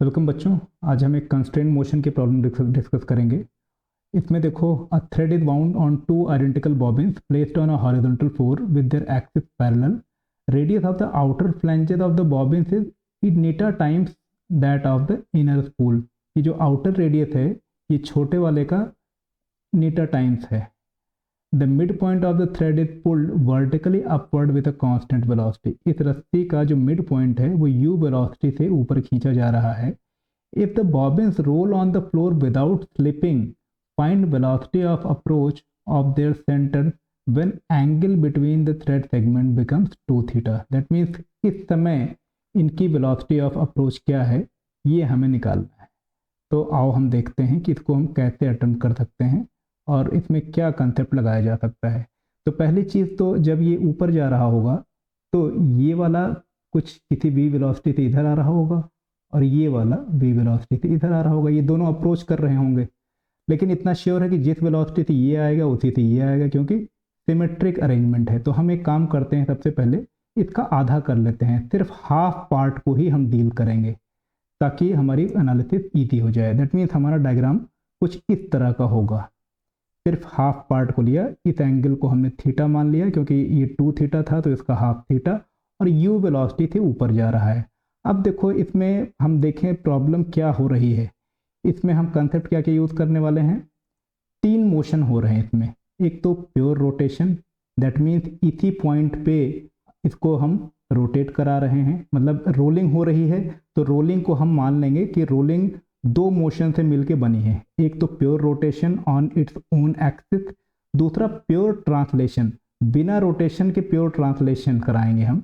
Welcome बच्चों। आज हम एक कंस्ट्रेंट मोशन के प्रॉब्लम डिस्कस करेंगे। इसमें देखो, a thread is bound on two identical bobbins placed on a horizontal floor with their axis parallel. Radius of the outer flanges of the bobbins is eta times that of the inner spool. ये जो outer radius है ये छोटे वाले का eta times है। The mid point of the thread is pulled vertically upward with a constant velocity. इस रस्सी का जो मिड पॉइंट है वो u वेलोसिटी से ऊपर खींचा जा रहा है। If the bobbins roll on the floor without slipping, find velocity of approach of their center when angle between the thread segment becomes 2 theta. That means इस समय इनकी velocity of approach क्या है ये हमें निकालना है। तो आओ हम देखते हैं कि इसको हम कैसे अटेम्प्ट कर सकते हैं और इसमें क्या कंसेप्ट लगाया जा सकता है। तो पहली चीज़, तो जब ये ऊपर जा रहा होगा तो ये वाला कुछ किसी v वेलोसिटी से इधर आ रहा होगा और ये वाला v वेलोसिटी से इधर आ रहा होगा। ये दोनों अप्रोच कर रहे होंगे, लेकिन इतना श्योर है कि जिस वेलोसिटी से ये आएगा उसी से ये आएगा, क्योंकि सिमेट्रिक अरेंजमेंट है। तो हम एक काम करते हैं, सबसे पहले इसका आधा कर लेते हैं, सिर्फ हाफ पार्ट को ही हम डील करेंगे ताकि हमारी एनालिसिस ईजी हो जाए। दैट मीन्स हमारा डायग्राम कुछ इस तरह का होगा। सिर्फ हाफ पार्ट को लिया, इस एंगल को हमने थीटा मान लिया क्योंकि ये 2 थीटा था तो इसका हाफ थीटा, और u वेलोसिटी से ऊपर जा रहा है। अब देखो इसमें हम देखें प्रॉब्लम क्या हो रही है। इसमें हम कंसेप्ट क्या क्या यूज़ करने वाले हैं। 3 मोशन हो रहे हैं इसमें। एक तो प्योर रोटेशन, दैट मीन्स इसी पॉइंट पे इसको हम रोटेट करा रहे हैं, मतलब रोलिंग हो रही है। तो रोलिंग को हम मान लेंगे कि रोलिंग 2 मोशन से मिलके बनी है। एक तो pure rotation on its own axis, दूसरा प्योर ट्रांसलेशन, बिना रोटेशन के प्योर ट्रांसलेशन कराएंगे हम,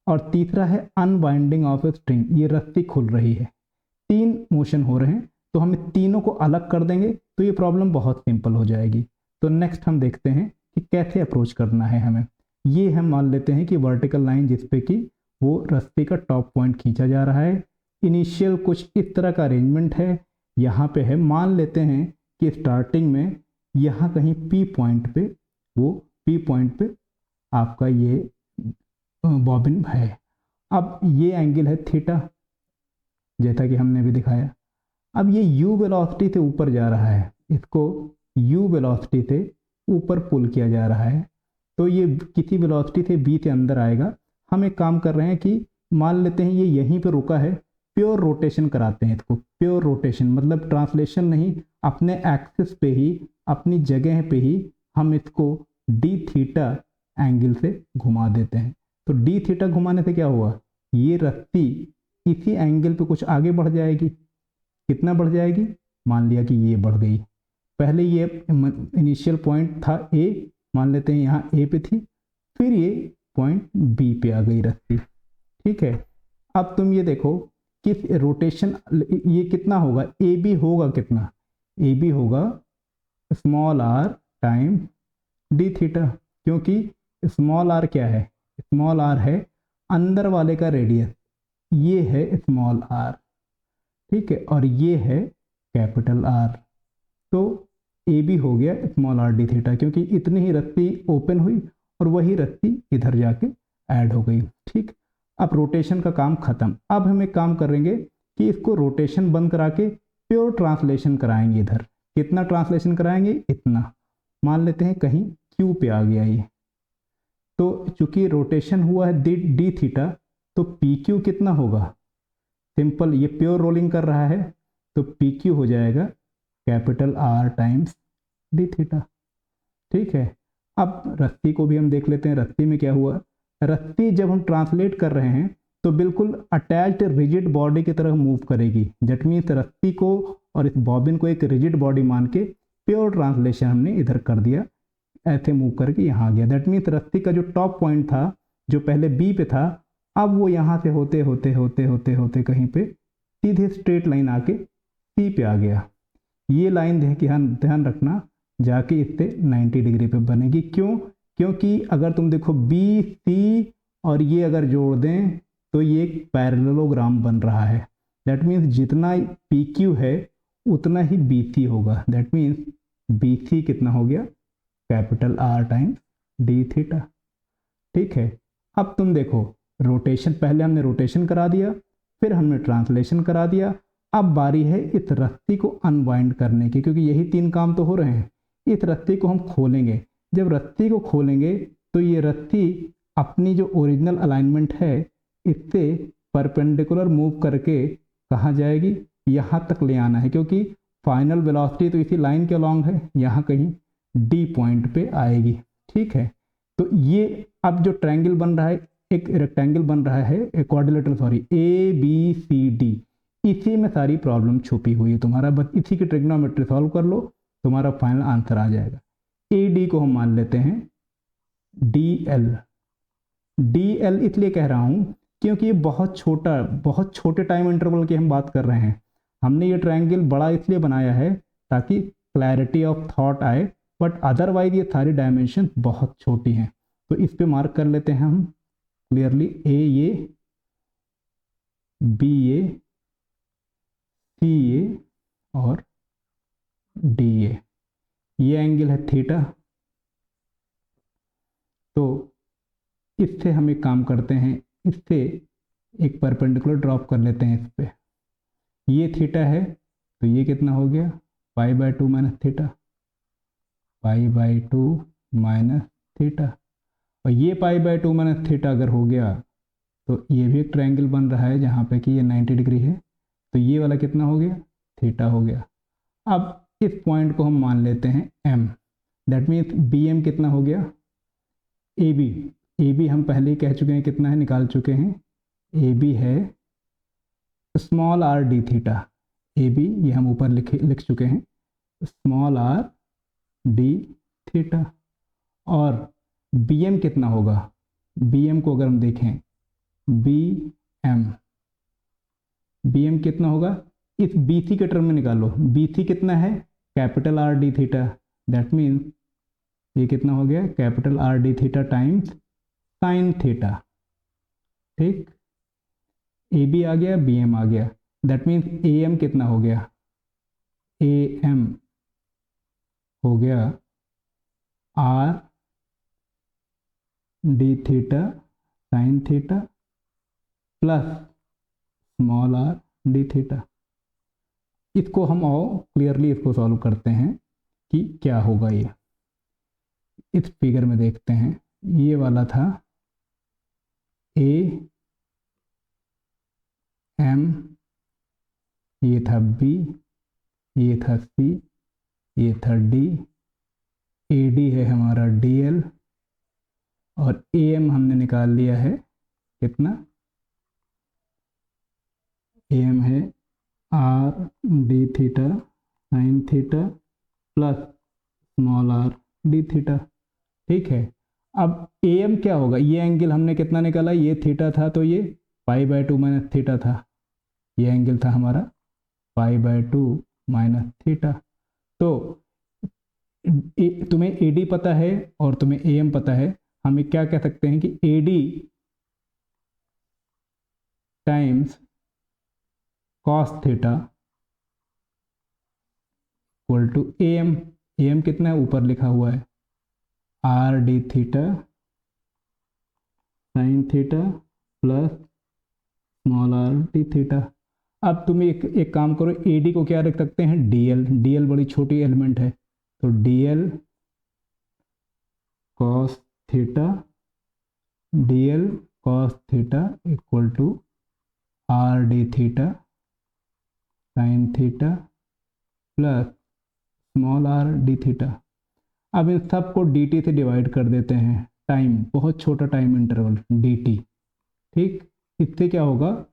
और तीसरा है अनवाइंडिंग ऑफ ए स्ट्रिंग, ये रस्सी खुल रही है। 3 मोशन हो रहे हैं, तो हम तीनों को अलग कर देंगे तो ये प्रॉब्लम बहुत सिंपल हो जाएगी। तो नेक्स्ट हम देखते हैं कि कैसे अप्रोच करना है हमें। ये हम मान लेते हैं कि वर्टिकल लाइन जिसपे कि वो रस्सी का टॉप पॉइंट खींचा जा रहा है। इनिशियल कुछ इस तरह का अरेंजमेंट है, यहाँ पे है। मान लेते हैं कि स्टार्टिंग में यहाँ कहीं P पॉइंट पे, वो P पॉइंट पे आपका ये बॉबिन है। अब ये एंगल है थीटा, जैसा कि हमने भी दिखाया। अब ये u वेलोसिटी से ऊपर जा रहा है, इसको u वेलोसिटी से ऊपर पुल किया जा रहा है, तो ये किसी वेलोसिटी से b से अंदर आएगा। हम एक काम कर रहे हैं कि मान लेते हैं ये यहीं पे रुका है, प्योर रोटेशन कराते हैं इसको। प्योर रोटेशन मतलब ट्रांसलेशन नहीं, अपने एक्सिस पे ही, अपनी जगह पे ही हम इसको d थीटा एंगल से घुमा देते हैं। तो d थीटा घुमाने से क्या हुआ, ये रस्सी इसी एंगल पे कुछ आगे बढ़ जाएगी। कितना बढ़ जाएगी, मान लिया कि ये बढ़ गई। पहले ये इनिशियल पॉइंट था A, मान लेते हैं यहाँ A पे थी, फिर ये पॉइंट B पे आ गई रस्सी। ठीक है, अब तुम ये देखो कि रोटेशन ये कितना होगा, AB होगा कितना, AB होगा small r time d theta, क्योंकि स्मॉल r क्या है, स्मॉल r है अंदर वाले का रेडियस, ये है स्मॉल r। ठीक है, और ये है कैपिटल R। तो AB हो गया स्मॉल r d थीटा, क्योंकि इतनी ही रस्सी ओपन हुई और वही रस्सी इधर जाके ऐड हो गई। ठीक, अब रोटेशन का काम खत्म। अब हम एक काम करेंगे कि इसको रोटेशन बंद करा के प्योर ट्रांसलेशन कराएंगे। इधर कितना ट्रांसलेशन कराएंगे, इतना। मान लेते हैं कहीं Q पे आ गया ये, तो चूंकि रोटेशन हुआ है d थीटा, तो PQ कितना होगा, सिंपल, ये प्योर रोलिंग कर रहा है तो PQ हो जाएगा capital R times d theta. ठीक है, अब रस्सी को भी हम देख लेते हैं। रस्सी में क्या हुआ, रस्सी जब हम ट्रांसलेट कर रहे हैं तो बिल्कुल अटैच्ड रिजिड बॉडी की तरह मूव करेगी। दैट मीन्स रस्सी को और इस बॉबिन को एक रिजिड बॉडी मान के प्योर ट्रांसलेशन हमने इधर कर दिया, ऐसे मूव करके यहाँ आ गया। दैट मीन्स रस्सी का जो टॉप पॉइंट था जो पहले B पे था, अब वो यहाँ से होते होते होते होते होते कहीं पे सीधे स्ट्रेट लाइन आके C पे आ गया। ये लाइन ध्यान रखना, जाके इससे 90 डिग्री पे बनेगी। क्यों, क्योंकि अगर तुम देखो BC और ये अगर जोड़ दें तो ये एक पैरेललोग्राम बन रहा है। दैट मीन्स जितना PQ है उतना ही BC होगा। दैट मीन्स BC कितना हो गया, capital R times d theta. ठीक है, अब तुम देखो रोटेशन, पहले हमने रोटेशन करा दिया, फिर हमने ट्रांसलेशन करा दिया, अब बारी है इस रस्सी को अनवाइंड करने की, क्योंकि यही 3 काम तो हो रहे हैं। इस रस्सी को हम खोलेंगे। जब रस्सी को खोलेंगे तो ये रस्सी अपनी जो ओरिजिनल अलाइनमेंट है इससे परपेंडिकुलर मूव करके कहाँ जाएगी, यहाँ तक ले आना है, क्योंकि फाइनल वेलोसिटी तो इसी लाइन के अलॉन्ग है, यहाँ कहीं डी पॉइंट पे आएगी। ठीक है, तो ये अब जो ट्रायंगल बन रहा है, एक रेक्टेंगल बन रहा है, एक quadrilateral sorry, A B C D, इसी में सारी प्रॉब्लम छुपी हुई है तुम्हारा। बस इसी की ट्रिग्नोमेट्री सॉल्व कर लो, तुम्हारा फाइनल आंसर आ जाएगा। ए डी को हम मान लेते हैं डी एल। डी एल इसलिए कह रहा हूँ क्योंकि ये बहुत छोटे टाइम इंटरवल की हम बात कर रहे हैं। हमने ये ट्रायंगल बड़ा इसलिए बनाया है ताकि क्लैरिटी ऑफ थॉट आए, बट अदरवाइज ये सारी डायमेंशन बहुत छोटी हैं। तो इस पे मार्क कर लेते हैं हम क्लियरली, ए ये, बी ये, सी ये और डी ये एंगल है थीटा। तो इससे हम एक काम करते हैं, इससे एक परपेंडिकुलर ड्रॉप कर लेते हैं इस पे। ये थीटा है तो ये कितना हो गया, pi by 2 minus theta, pi by 2 minus theta. और ये पाई बाय 2 माइनस थीटा अगर हो गया तो ये भी एक ट्रायंगल बन रहा है जहाँ पे कि ये 90 डिग्री है, तो ये वाला कितना हो गया, थीटा हो गया। अब इस पॉइंट को हम मान लेते हैं M, that means B M कितना हो गया, ए बी हम पहले ही कह चुके हैं कितना है, निकाल चुके हैं। ए बी है small R D theta, A B ये हम ऊपर लिख चुके हैं, स्मॉल आर डी थीटा। और बी एम कितना होगा, बी एम को अगर हम देखें, बी एम कितना होगा, इस बी सी के टर्म में निकालो। बी सी कितना है, capital R D theta, that means ये कितना हो गया, capital R D theta times sine theta. ठीक, ए बी आ गया, बी एम आ गया, दैट मीन्स ए एम कितना हो गया, ए एम हो गया are D theta sine theta plus small R D theta. इसको हम और क्लियरली इसको सॉल्व करते हैं कि क्या होगा। ये इस फिगर में देखते हैं, ये वाला था ए एम, ये था बी, ये था सी, ये था डी, ए डी है हमारा डी एल, और ए एम हमने निकाल लिया है कितना, ए एम है R D theta sine theta plus small R D theta. ठीक है, अब ए एम क्या होगा, ये एंगल हमने कितना निकाला, ये थीटा था तो ये पाई बाय 2 माइनस थीटा था, ये एंगल था हमारा पाई बाय 2 माइनस थीटा। तो तुम्हें ए डी पता है और तुम्हें ए एम पता है, हम क्या कह सकते हैं कि A D times cos theta equal to A M कितना है, ऊपर लिखा हुआ है R D theta sine theta plus small R D theta. अब तुम एक काम करो, ए डी को क्या रख सकते हैं, डी एल बड़ी छोटी एलिमेंट है, तो D L cos theta, D L cos theta equal to R D theta sine theta plus small R D theta. अब इन सब को डी टी से डिवाइड कर देते हैं, टाइम बहुत छोटा टाइम इंटरवल डी टी। ठीक, इससे क्या होगा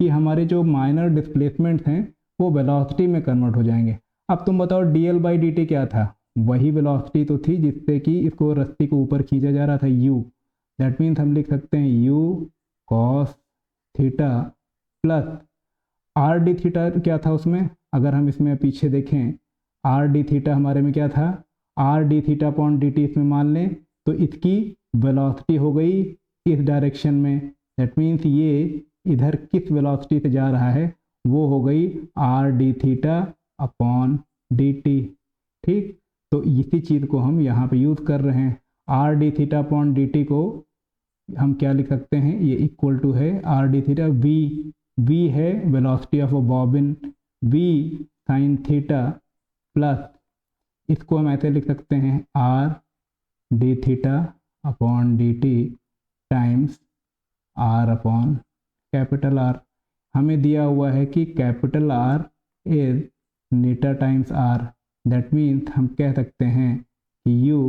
कि हमारे जो माइनर डिस्प्लेसमेंट हैं वो वेलोसिटी में कन्वर्ट हो जाएंगे। अब तुम बताओ D L by D T क्या था, वही वेलोसिटी तो थी जिससे कि इसको रस्सी को ऊपर खींचा जा रहा था, यू, दैट मीन्स हम लिख सकते हैं you cos theta plus R D theta क्या था उसमें, अगर हम इसमें पीछे देखें आर डी थीटा हमारे में क्या था, are D theta upon D T इसमें मान लें तो इसकी वेलोसिटी हो गई इस डायरेक्शन में, दैट मीन्स ये इधर किस वेलोसिटी से जा रहा है वो हो गई are D theta upon D T. ठीक, तो इसी चीज़ को हम यहाँ पे यूज़ कर रहे हैं, R D theta upon D T को हम क्या लिख सकते हैं, ये इक्वल टू है आर डी थीटा, वी है velocity of a bobbin, V sine theta plus, इसको हम ऐसे लिख सकते हैं R D theta upon D T times R upon capital R. हमें दिया हुआ है कि capital R is eta times R, that means हम कह सकते हैं कि U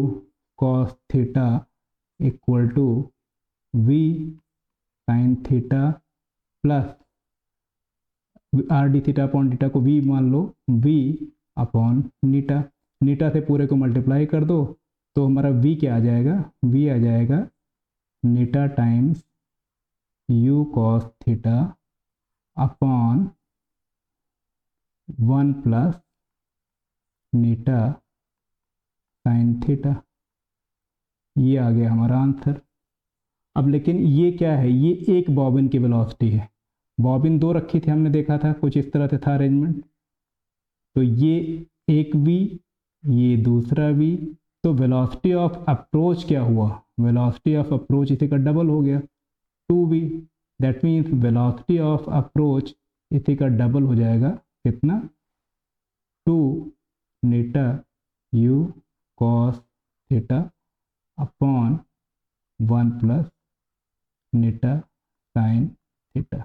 cos theta equal to V sine theta plus R D theta upon theta को वी मान लो, वी अपॉन नीटा, नीटा से पूरे को मल्टीप्लाई कर दो तो हमारा वी क्या आ जाएगा, वी आ जाएगा eta times u cos theta upon 1 plus eta sine theta. ये आ गया हमारा आंसर। अब लेकिन ये क्या है, ये एक बॉबिन की वेलोसिटी है, बॉबिन दो रखी थी हमने देखा था, कुछ इस तरह से था अरेंजमेंट, तो ये एक वी, ये दूसरा वी, तो वेलोसिटी ऑफ अप्रोच क्या हुआ, वेलोसिटी ऑफ अप्रोच इसी का डबल हो गया 2v, that means velocity of approach इसी का डबल हो जाएगा कितना, 2 eta u cos theta upon 1 plus eta sine theta.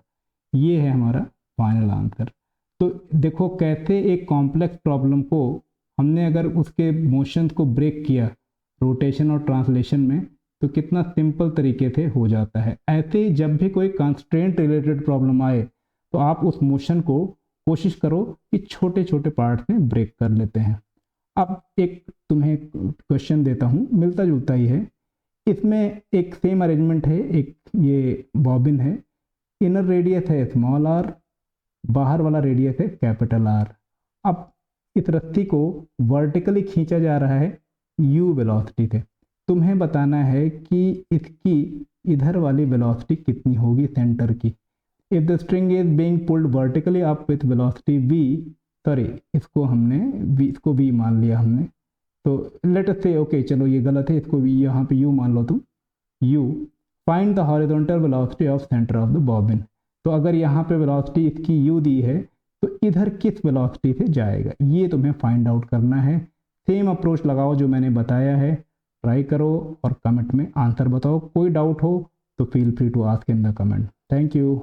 ये है हमारा फाइनल आंसर। तो देखो कैसे एक कॉम्प्लेक्स प्रॉब्लम को हमने अगर उसके मोशंस को ब्रेक किया रोटेशन और ट्रांसलेशन में, तो कितना सिंपल तरीके से हो जाता है। ऐसे ही जब भी कोई कंस्ट्रेंट रिलेटेड प्रॉब्लम आए तो आप उस मोशन को कोशिश करो कि छोटे छोटे पार्ट में ब्रेक कर लेते हैं। अब एक तुम्हें क्वेश्चन देता हूँ, मिलता जुलता ही है, इसमें एक सेम अरेंजमेंट है, एक ये बॉबिन है, इनर रेडियस है स्मॉल आर, बाहर वाला रेडियस है कैपिटल आर। अब इस रस्सी को वर्टिकली खींचा जा रहा है यू वेलोसिटी से, तुम्हें बताना है कि इसकी इधर वाली वेलोसिटी कितनी होगी सेंटर की। If the string is being pulled vertically up with velocity v, sorry इसको हमने v, इसको v मान लिया हमने, तो लेट अस से ओके चलो ये गलत है, इसको v यहाँ पे u मान लो तुम, u find the horizontal velocity of centre of the bobbin. तो अगर यहाँ पे वेलोसिटी इसकी u दी है तो इधर किस वेलोसिटी से जाएगा, ये तुम्हें फाइंड आउट करना है। सेम अप्रोच लगाओ जो मैंने बताया है, ट्राई करो और कमेंट में आंसर बताओ। कोई डाउट हो तो feel free to ask in the comment. Thank you.